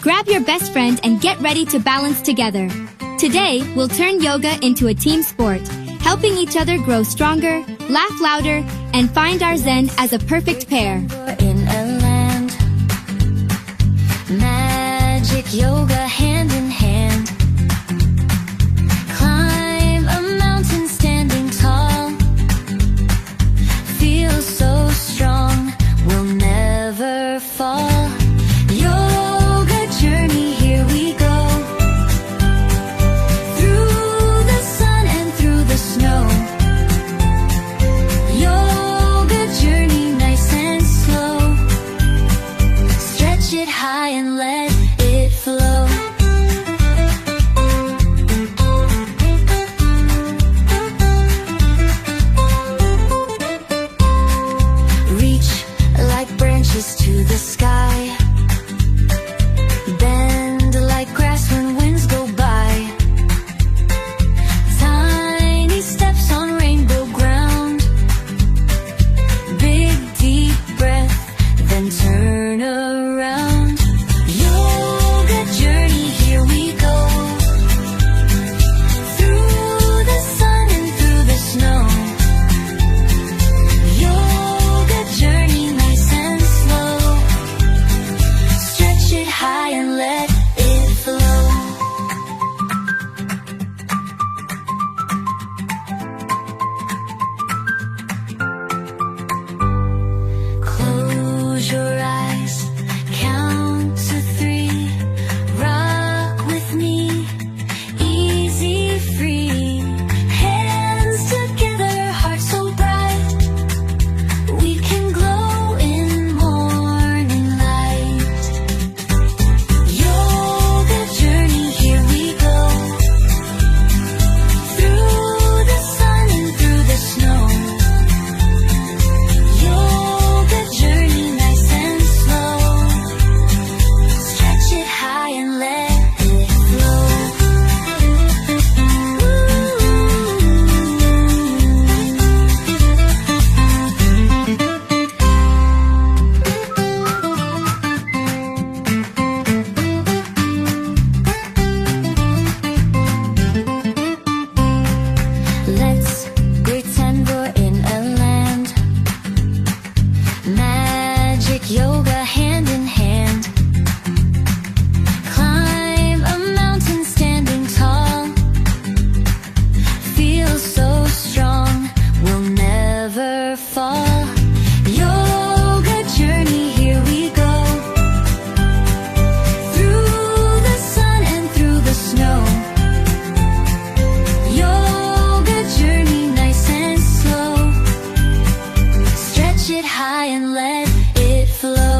Grab your best friend and get ready to balance together. Today, we'll turn yoga into a team sport, helping each other grow stronger, laugh louder, and find our zen as a perfect pair. In a land, magic yoga hand in hand. Climb a mountain standing tall. Feel so strong, we'll never fall. Yoga journey, here we go. Through the sun and through the snow. Yoga journey, nice and slow. Stretch it high and let it flow. Reach like branches to the sky. Bend like grass when winds go by. Tiny steps on rainbow ground. Big deep breath, then turn around. Yoga journey, here we go. Through the sun and through the snow. Yoga journey, nice and slow. Stretch it high and let it flow. Close your eyes, count to 3. Rock with me, easy, free. Hands together, heart so bright. We can glow in morning light. Yoga journey, here we go. Through the sun and through the snow. Yoga journey, nice and slow. Stretch it high and let it flow. Let's pretend we're in a land. Magic yoga hand in hand. Climb a mountain standing tall. Feel so strong, we'll never fall. Yoga journey, here we go. Through the sun and through the snow. Yoga journey, nice and slow. Stretch it high and let it flow.